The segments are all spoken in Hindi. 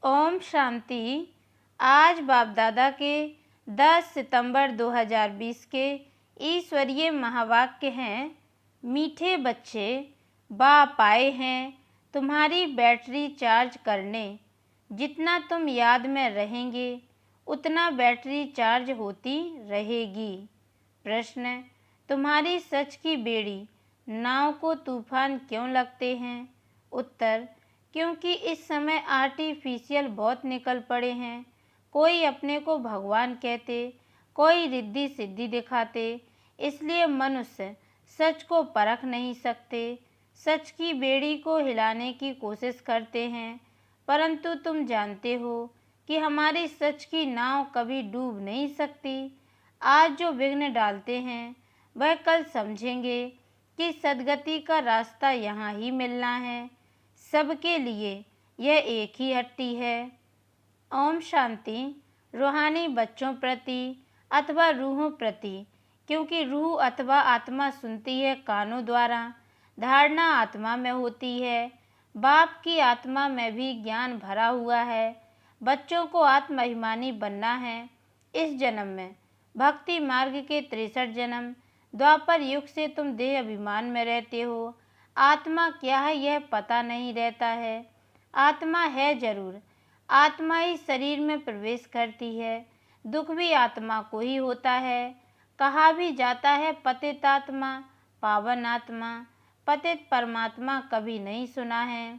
ओम शांति। आज बाप दादा के 10 सितंबर 2020 के ईश्वरीय महावाक्य हैं। मीठे बच्चे, बाप आए हैं तुम्हारी बैटरी चार्ज करने। जितना तुम याद में रहेंगे उतना बैटरी चार्ज होती रहेगी। प्रश्न, तुम्हारी सच की बेड़ी नाव को तूफान क्यों लगते हैं? उत्तर, क्योंकि इस समय आर्टिफिशियल बहुत निकल पड़े हैं। कोई अपने को भगवान कहते, कोई रिद्धि सिद्धि दिखाते, इसलिए मनुष्य सच को परख नहीं सकते। सच की बेड़ी को हिलाने की कोशिश करते हैं, परंतु तुम जानते हो कि हमारी सच की नाव कभी डूब नहीं सकती। आज जो विघ्न डालते हैं वह कल समझेंगे कि सद्गति का रास्ता यहाँ ही मिलना है। सबके लिए यह एक ही हट्टी है। ओम शांति। रूहानी बच्चों प्रति अथवा रूहों प्रति, क्योंकि रूह अथवा आत्मा सुनती है कानों द्वारा, धारणा आत्मा में होती है। बाप की आत्मा में भी ज्ञान भरा हुआ है। बच्चों को आत्माभिमानी बनना है। इस जन्म में भक्ति मार्ग के 63 जन्म द्वापर युग से तुम देह अभिमान में रहते हो। आत्मा क्या है यह पता नहीं रहता है। आत्मा है जरूर, आत्मा ही शरीर में प्रवेश करती है। दुख भी आत्मा को ही होता है। कहा भी जाता है पतित आत्मा पावन आत्मा। पतित परमात्मा कभी नहीं सुना है।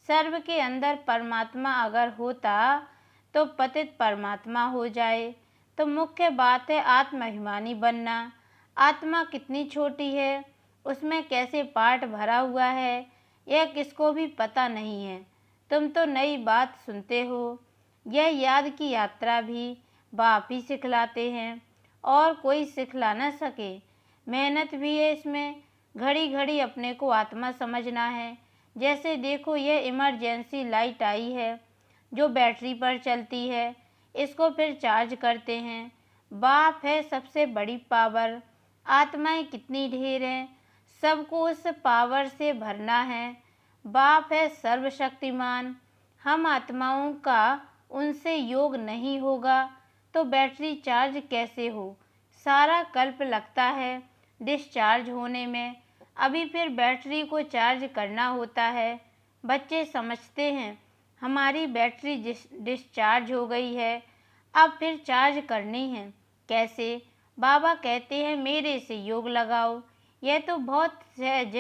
सर्व के अंदर परमात्मा अगर होता तो पतित परमात्मा हो जाए। तो मुख्य बात है आत्माभिमानी बनना। आत्मा कितनी छोटी है, उसमें कैसे पार्ट भरा हुआ है, यह किसको भी पता नहीं है। तुम तो नई बात सुनते हो। यह याद की यात्रा भी बाप ही सिखलाते हैं और कोई सिखला न सके। मेहनत भी है इसमें। घड़ी घड़ी अपने को आत्मा समझना है। जैसे देखो, यह इमरजेंसी लाइट आई है जो बैटरी पर चलती है, इसको फिर चार्ज करते हैं। बाप है सबसे बड़ी पावर। आत्माएं कितनी ढेर हैं, सबको उस पावर से भरना है। बाप है सर्वशक्तिमान। हम आत्माओं का उनसे योग नहीं होगा तो बैटरी चार्ज कैसे हो? सारा कल्प लगता है डिस्चार्ज होने में। अभी फिर बैटरी को चार्ज करना होता है। बच्चे समझते हैं हमारी बैटरी डिस्चार्ज हो गई है, अब फिर चार्ज करनी है। कैसे? बाबा कहते हैं मेरे से योग लगाओ। यह तो बहुत सहज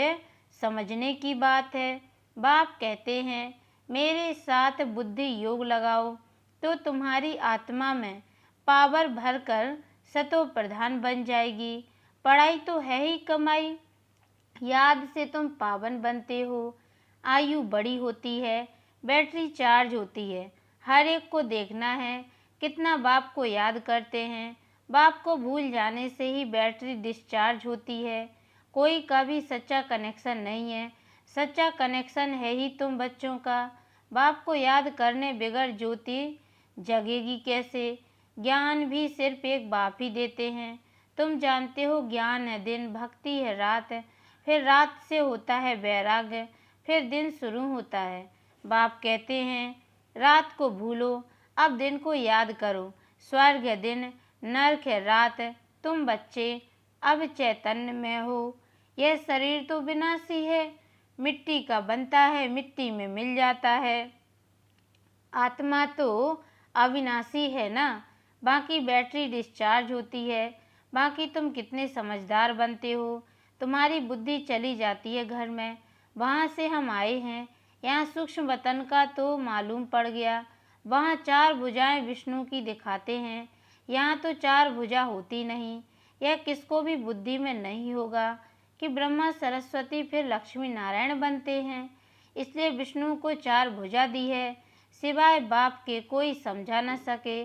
समझने की बात है। बाप कहते हैं मेरे साथ बुद्धि योग लगाओ तो तुम्हारी आत्मा में पावर भरकर सतो प्रधान बन जाएगी। पढ़ाई तो है ही कमाई, याद से तुम पावन बनते हो। आयु बड़ी होती है, बैटरी चार्ज होती है। हर एक को देखना है कितना बाप को याद करते हैं। बाप को भूल जाने से ही बैटरी डिस्चार्ज होती है। कोई का भी सच्चा कनेक्शन नहीं है। सच्चा कनेक्शन है ही तुम बच्चों का। बाप को याद करने बिगड़ ज्योति जगेगी कैसे? ज्ञान भी सिर्फ एक बाप ही देते हैं। तुम जानते हो ज्ञान है दिन, भक्ति है रात, फिर रात से होता है वैराग्य, फिर दिन शुरू होता है। बाप कहते हैं रात को भूलो, अब दिन को याद करो। स्वर्ग है दिन, नरक है रात। तुम बच्चे अब चैतन्य में हो। यह शरीर तो विनाशी है, मिट्टी का बनता है, मिट्टी में मिल जाता है। आत्मा तो अविनाशी है ना। बाकी बैटरी डिस्चार्ज होती है। बाकी तुम कितने समझदार बनते हो। तुम्हारी बुद्धि चली जाती है घर में, वहाँ से हम आए हैं। यहाँ सूक्ष्म वतन का तो मालूम पड़ गया। वहाँ 4 भुजाएं विष्णु की दिखाते हैं, यहाँ तो 4 भुजा होती नहीं। यह किसको भी बुद्धि में नहीं होगा कि ब्रह्मा सरस्वती फिर लक्ष्मी नारायण बनते हैं। इसलिए विष्णु को 4 भुजा दी है, सिवाय बाप के कोई समझा न सके।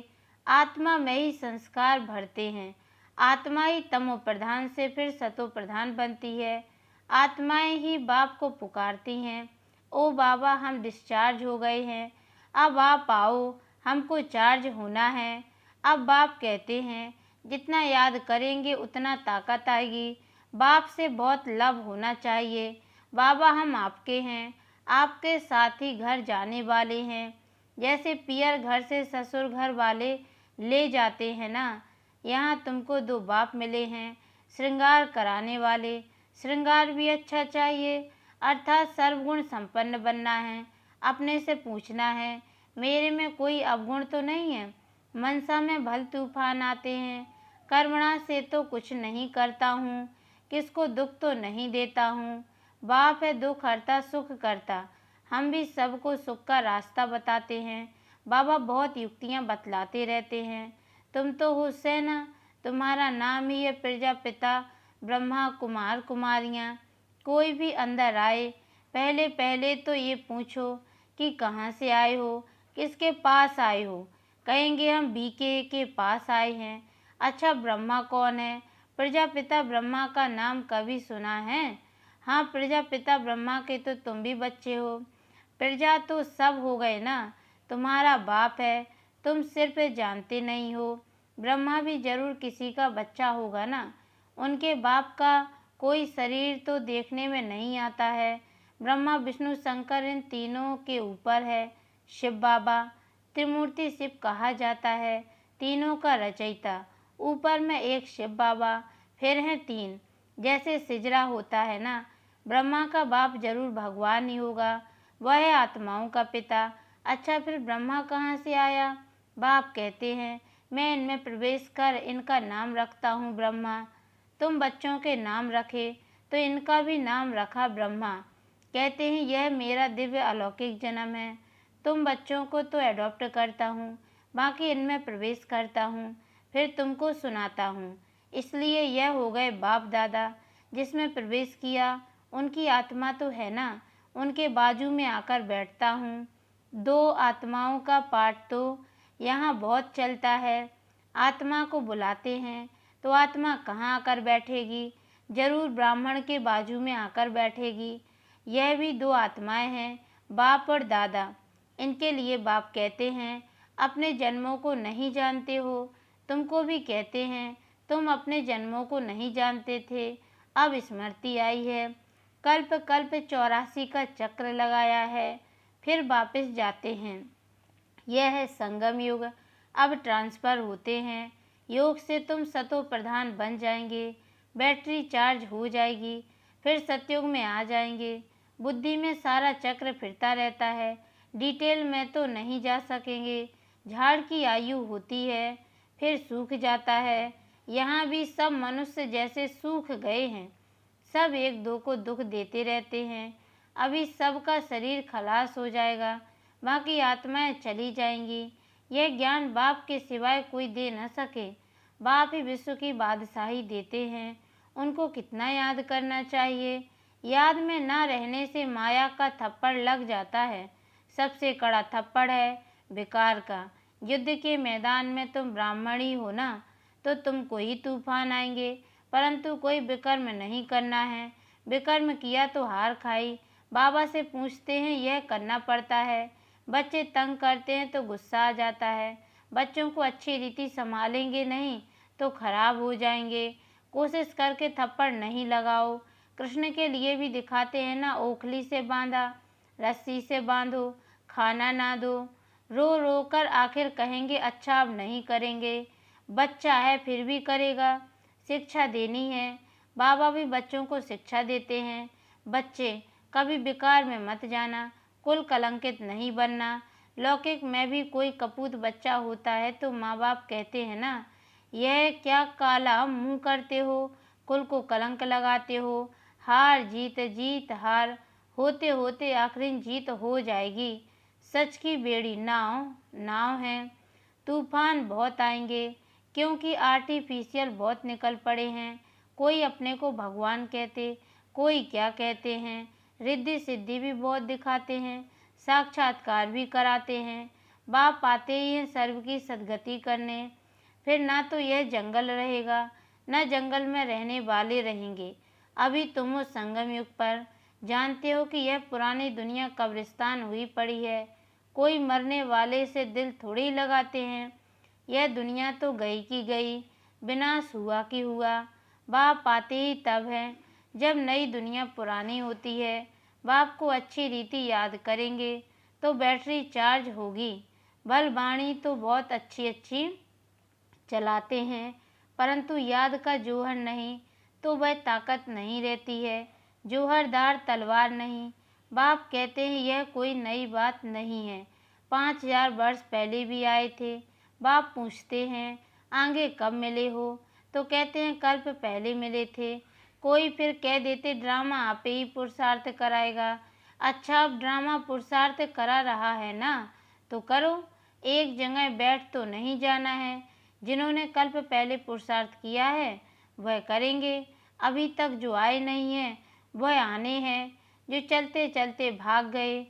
आत्मा में ही संस्कार भरते हैं। आत्मा ही तमो प्रधान से फिर सतो प्रधान बनती है। आत्माएं ही बाप को पुकारती हैं, ओ बाबा हम डिस्चार्ज हो गए हैं, अब आप आओ, हमको चार्ज होना है। अब बाप कहते हैं जितना याद करेंगे उतना ताकत आएगी। बाप से बहुत लव होना चाहिए। बाबा हम आपके हैं, आपके साथ ही घर जाने वाले हैं। जैसे पियर घर से ससुर घर वाले ले जाते हैं ना, यहाँ तुमको दो बाप मिले हैं श्रृंगार कराने वाले। श्रृंगार भी अच्छा चाहिए, अर्थात सर्वगुण संपन्न बनना है। अपने से पूछना है, मेरे में कोई अवगुण तो नहीं है? मनसा में भल तूफान आते हैं, कर्मणा से तो कुछ नहीं करता हूँ, किसको दुख तो नहीं देता हूँ। बाप है दुख हरता सुख करता, हम भी सबको सुख का रास्ता बताते हैं। बाबा बहुत युक्तियाँ बतलाते रहते हैं। तुम तो हो सेना, तुम्हारा नाम ही है प्रजापिता ब्रह्मा कुमार कुमारियाँ। कोई भी अंदर आए, पहले पहले तो ये पूछो कि कहाँ से आए हो, किसके पास आए हो। कहेंगे हम बीके के पास आए हैं। अच्छा ब्रह्मा कौन है? प्रजापिता ब्रह्मा का नाम कभी सुना है? हाँ, प्रजापिता ब्रह्मा के तो तुम भी बच्चे हो। प्रजा तो सब हो गए ना, तुम्हारा बाप है, तुम सिर्फ जानते नहीं हो। ब्रह्मा भी जरूर किसी का बच्चा होगा ना, उनके बाप का कोई शरीर तो देखने में नहीं आता है। ब्रह्मा विष्णु शंकर इन तीनों के ऊपर है। शिव बाबा त्रिमूर्ति शिव कहा जाता है, तीनों का रचयिता। ऊपर में एक शिव बाबा, फिर हैं तीन, जैसे सिजरा होता है ना। ब्रह्मा का बाप जरूर भगवान ही होगा, वह है आत्माओं का पिता। अच्छा फिर ब्रह्मा कहाँ से आया? बाप कहते हैं, मैं इनमें प्रवेश कर इनका नाम रखता हूँ ब्रह्मा। तुम बच्चों के नाम रखे तो इनका भी नाम रखा ब्रह्मा। कहते हैं यह मेरा दिव्य अलौकिक जन्म है। तुम बच्चों को तो एडॉप्ट करता हूँ, बाकी इनमें प्रवेश करता हूँ, फिर तुमको सुनाता हूँ। इसलिए यह हो गए बाप दादा। जिसमें प्रवेश किया उनकी आत्मा तो है ना, उनके बाजू में आकर बैठता हूँ। दो आत्माओं का पाठ तो यहाँ बहुत चलता है। आत्मा को बुलाते हैं तो आत्मा कहाँ आकर बैठेगी? जरूर ब्राह्मण के बाजू में आकर बैठेगी। यह भी दो आत्माएं हैं, बाप और दादा। इनके लिए बाप कहते हैं, अपने जन्मों को नहीं जानते हो। तुमको भी कहते हैं, तुम अपने जन्मों को नहीं जानते थे, अब स्मृति आई है। कल्प कल्प 84 का चक्र लगाया है, फिर वापस जाते हैं। यह है संगम युग। अब ट्रांसफ़र होते हैं। योग से तुम सतो प्रधान बन जाएंगे, बैटरी चार्ज हो जाएगी, फिर सतयुग में आ जाएंगे। बुद्धि में सारा चक्र फिरता रहता है, डिटेल में तो नहीं जा सकेंगे। झाड़ की आयु होती है, फिर सूख जाता है। यहाँ भी सब मनुष्य जैसे सूख गए हैं, सब एक दो को दुख देते रहते हैं। अभी सबका शरीर खलास हो जाएगा, बाकी आत्माएं चली जाएंगी। यह ज्ञान बाप के सिवाय कोई दे न सके। बाप ही विश्व की बादशाही देते हैं, उनको कितना याद करना चाहिए। याद में ना रहने से माया का थप्पड़ लग जाता है। सबसे कड़ा थप्पड़ है विकार का। युद्ध के मैदान में तुम ब्राह्मणी हो ना, तो तुमको ही तूफान आएंगे, परंतु कोई विकर्म नहीं करना है। विकर्म किया तो हार खाई। बाबा से पूछते हैं, यह करना पड़ता है। बच्चे तंग करते हैं तो गुस्सा आ जाता है। बच्चों को अच्छी रीति संभालेंगे नहीं तो खराब हो जाएंगे। कोशिश करके थप्पड़ नहीं लगाओ। कृष्ण के लिए भी दिखाते हैं ना, ओखली से बांधा, रस्सी से बांधो, खाना ना दो। रो रो कर आखिर कहेंगे अच्छा अब नहीं करेंगे। बच्चा है फिर भी करेगा। शिक्षा देनी है। बाबा भी बच्चों को शिक्षा देते हैं, बच्चे कभी विकार में मत जाना, कुल कलंकित नहीं बनना। लौकिक में भी कोई कपूत बच्चा होता है तो माँ बाप कहते हैं ना, यह क्या काला मुँह करते हो, कुल को कलंक लगाते हो। हार जीत जीत हार होते होते आखिरी जीत हो जाएगी। सच की बेड़ी नाव नाव है। तूफान बहुत आएंगे, क्योंकि आर्टिफिशियल बहुत निकल पड़े हैं। कोई अपने को भगवान कहते, कोई क्या कहते हैं। रिद्धि सिद्धि भी बहुत दिखाते हैं, साक्षात्कार भी कराते हैं। बाप आते ही हैं सर्व की सदगति करने। फिर ना तो यह जंगल रहेगा, न जंगल में रहने वाले रहेंगे। अभी तुम हो संगम युग पर, जानते हो कि यह पुरानी दुनिया कब्रिस्तान हुई पड़ी है। कोई मरने वाले से दिल थोड़ी लगाते हैं। यह दुनिया तो गई की गई, विनाश हुआ कि हुआ। बाप आते ही तब है जब नई दुनिया पुरानी होती है। बाप को अच्छी रीति याद करेंगे तो बैटरी चार्ज होगी। बलवाणी तो बहुत अच्छी अच्छी चलाते हैं, परंतु याद का जौहर नहीं तो वह ताकत नहीं रहती है। जौहरदार तलवार नहीं। बाप कहते हैं यह कोई नई बात नहीं है, 5000 वर्ष पहले भी आए थे। बाप पूछते हैं आगे कब मिले हो, तो कहते हैं कल्प पहले मिले थे। कोई फिर कह देते ड्रामा आपे ही पुरुषार्थ कराएगा। अच्छा, अब ड्रामा पुरुषार्थ करा रहा है ना, तो करो, एक जगह बैठ तो नहीं जाना है। जिन्होंने कल्प पहले पुरुषार्थ किया है वह करेंगे, अभी तक जो आए नहीं हैं वह आने हैं। जो चलते चलते भाग गए,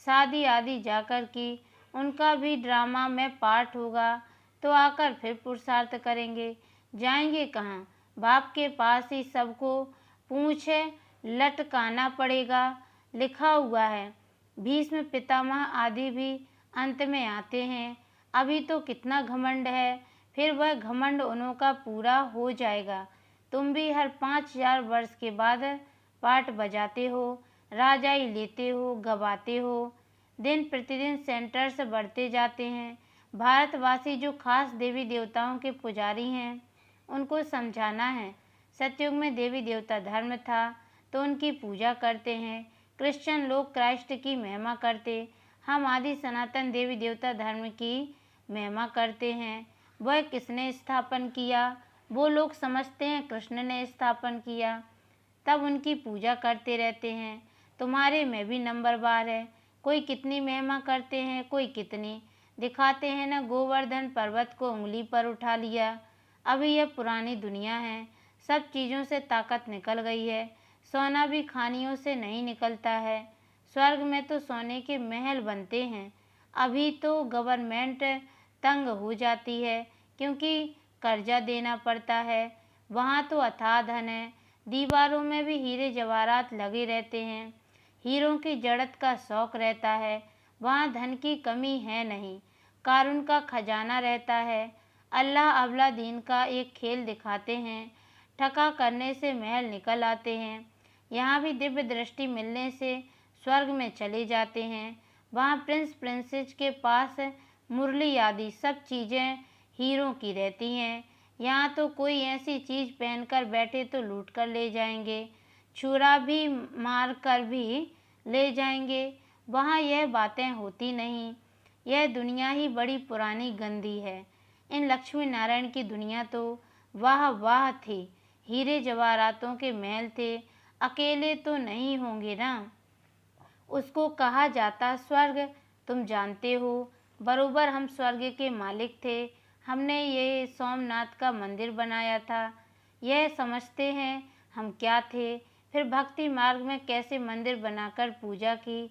शादी आदि जाकर की, उनका भी ड्रामा में पार्ट होगा, तो आकर फिर पुरुषार्थ करेंगे। जाएंगे कहाँ? बाप के पास ही सबको पूछ लटकाना पड़ेगा। लिखा हुआ है भीष्म पितामह आदि भी अंत में आते हैं। अभी तो कितना घमंड है, फिर वह घमंड उन्हों का पूरा हो जाएगा। तुम भी हर 5000 वर्ष के बाद पाठ बजाते हो, राजाई लेते हो, गवाते हो। दिन प्रतिदिन सेंटर्स बढ़ते जाते हैं। भारतवासी जो खास देवी देवताओं के पुजारी हैं उनको समझाना है। सतयुग में देवी देवता धर्म था तो उनकी पूजा करते हैं। क्रिश्चियन लोग क्राइस्ट की महिमा करते, हम आदि सनातन देवी देवता धर्म की महिमा करते हैं। वह किसने स्थापन किया? वो लोग समझते हैं कृष्ण ने स्थापन किया, तब उनकी पूजा करते रहते हैं। तुम्हारे में भी नंबरवार है, कोई कितनी महिमा करते हैं, कोई कितनी दिखाते हैं ना। गोवर्धन पर्वत को उंगली पर उठा लिया। अभी यह पुरानी दुनिया है, सब चीज़ों से ताकत निकल गई है। सोना भी खानियों से नहीं निकलता है। स्वर्ग में तो सोने के महल बनते हैं। अभी तो गवर्नमेंट तंग हो जाती है क्योंकि कर्जा देना पड़ता है। वहाँ तो अथाह धन है, दीवारों में भी हीरे जवाहरात लगे रहते हैं। हीरों की जड़त का शौक रहता है। वहाँ धन की कमी है नहीं, कारून का खजाना रहता है। अल्लाह अवला दीन का एक खेल दिखाते हैं, ठका करने से महल निकल आते हैं। यहाँ भी दिव्य दृष्टि मिलने से स्वर्ग में चले जाते हैं। वहाँ प्रिंस प्रिंसेस के पास मुरली आदि सब चीज़ें हीरों की रहती हैं। यहाँ तो कोई ऐसी चीज़ पहनकर बैठे तो लूट कर ले जाएंगे, छुरा भी मार कर भी ले जाएंगे। वहाँ यह बातें होती नहीं। यह दुनिया ही बड़ी पुरानी गंदी है। इन लक्ष्मी नारायण की दुनिया तो वाह वाह थी, हीरे जवाहरातों के महल थे। अकेले तो नहीं होंगे ना, उसको कहा जाता स्वर्ग। तुम जानते हो, बरोबर हम स्वर्ग के मालिक थे। हमने ये सोमनाथ का मंदिर बनाया था। यह समझते हैं हम क्या थे, फिर भक्ति मार्ग में कैसे मंदिर बनाकर पूजा की।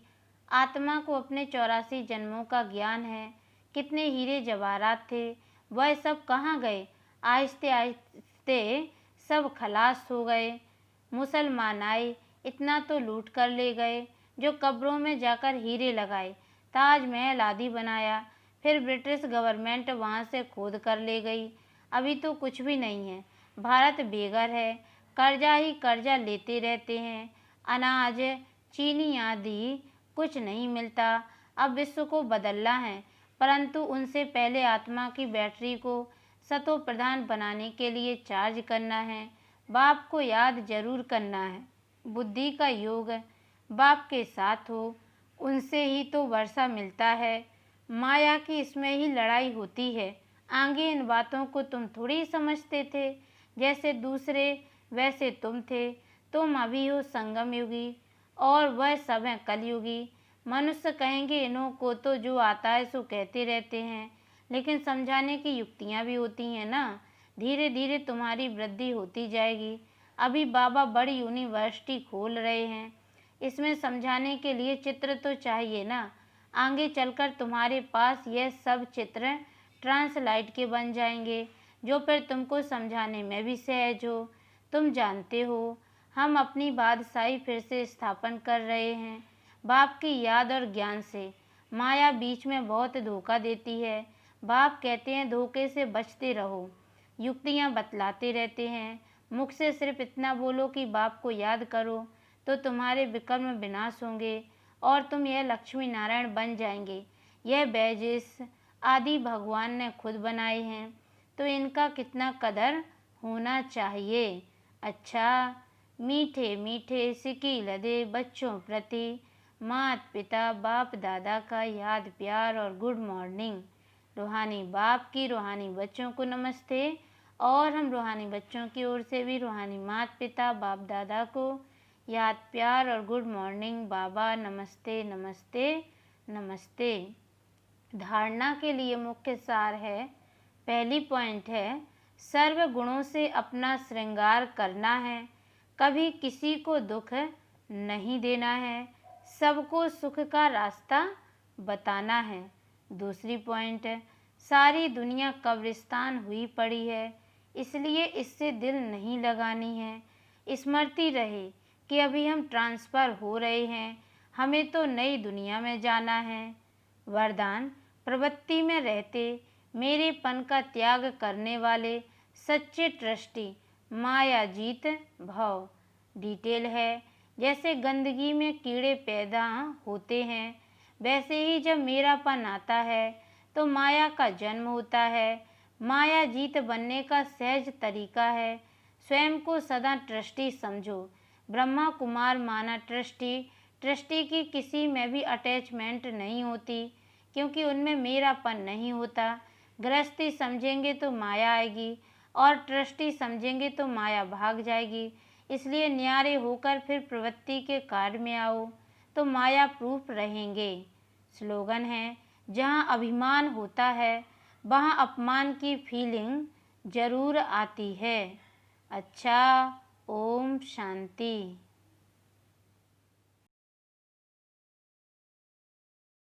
आत्मा को अपने 84 जन्मों का ज्ञान है। कितने हीरे जवाहरात थे, वह सब कहाँ गए? आहिस्ते आहिस्ते सब खलास हो गए। मुसलमान आए, इतना तो लूट कर ले गए, जो कब्रों में जाकर हीरे लगाए, ताजमहल आदि बनाया। फिर ब्रिटिश गवर्नमेंट वहाँ से खोद कर ले गई। अभी तो कुछ भी नहीं है। भारत बेघर है, कर्जा ही कर्जा लेते रहते हैं। अनाज, चीनी आदि कुछ नहीं मिलता। अब विश्व को बदलना है, परंतु उनसे पहले आत्मा की बैटरी को सतो प्रधान बनाने के लिए चार्ज करना है। बाप को याद जरूर करना है। बुद्धि का योग बाप के साथ हो, उनसे ही तो वर्षा मिलता है। माया की इसमें ही लड़ाई होती है। आगे इन बातों को तुम थोड़ी समझते थे। जैसे दूसरे वैसे तुम थे। तुम अभी हो संगम युगी और वह सब हैं कलयुगी। मनुष्य कहेंगे इन्हों को तो जो आता है सो कहते रहते हैं, लेकिन समझाने की युक्तियाँ भी होती हैं ना। धीरे धीरे तुम्हारी वृद्धि होती जाएगी। अभी बाबा बड़ी यूनिवर्सिटी खोल रहे हैं, इसमें समझाने के लिए चित्र तो चाहिए ना। आगे चलकर तुम्हारे पास यह सब चित्र ट्रांसलाइट के बन जाएंगे, जो फिर तुमको समझाने में भी सहज हो। तुम जानते हो, हम अपनी बादशाही फिर से स्थापन कर रहे हैं, बाप की याद और ज्ञान से। माया बीच में बहुत धोखा देती है। बाप कहते हैं धोखे से बचते रहो, युक्तियाँ बतलाते रहते हैं। मुख से सिर्फ इतना बोलो कि बाप को याद करो, तो तुम्हारे विकर्म विनाश होंगे और तुम यह लक्ष्मी नारायण बन जाएंगे। यह बैजिस आदि भगवान ने खुद बनाए हैं, तो इनका कितना कदर होना चाहिए। अच्छा, मीठे मीठे सिकी लदे बच्चों प्रति माता पिता बाप दादा का याद प्यार और गुड मॉर्निंग। रूहानी बाप की रूहानी बच्चों को नमस्ते, और हम रूहानी बच्चों की ओर से भी रूहानी माता पिता बाप दादा को याद प्यार और गुड मॉर्निंग। बाबा नमस्ते नमस्ते नमस्ते। धारणा के लिए मुख्य सार है, पहली पॉइंट है, सर्व गुणों से अपना श्रृंगार करना है, कभी किसी को दुख नहीं देना है, सबको सुख का रास्ता बताना है। दूसरी पॉइंट है, सारी दुनिया कब्रिस्तान हुई पड़ी है, इसलिए इससे दिल नहीं लगानी है। स्मृति रहे कि अभी हम ट्रांसफ़र हो रहे हैं, हमें तो नई दुनिया में जाना है। वरदान, प्रवृत्ति में रहते मेरेपन का त्याग करने वाले सच्चे ट्रस्टी मायाजीत भव। डिटेल है, जैसे गंदगी में कीड़े पैदा होते हैं, वैसे ही जब मेरापन आता है तो माया का जन्म होता है। माया जीत बनने का सहज तरीका है, स्वयं को सदा ट्रस्टी समझो। ब्रह्मा कुमार माना ट्रस्टी की किसी में भी अटैचमेंट नहीं होती, क्योंकि उनमें मेरापन नहीं होता। गृहस्थी समझेंगे तो माया आएगी, और ट्रस्टी समझेंगे तो माया भाग जाएगी। इसलिए न्यारे होकर फिर प्रवृत्ति के कार्य में आओ, तो माया प्रूफ रहेंगे। स्लोगन है, जहाँ अभिमान होता है वहाँ अपमान की फीलिंग जरूर आती है। अच्छा, ओम शांति।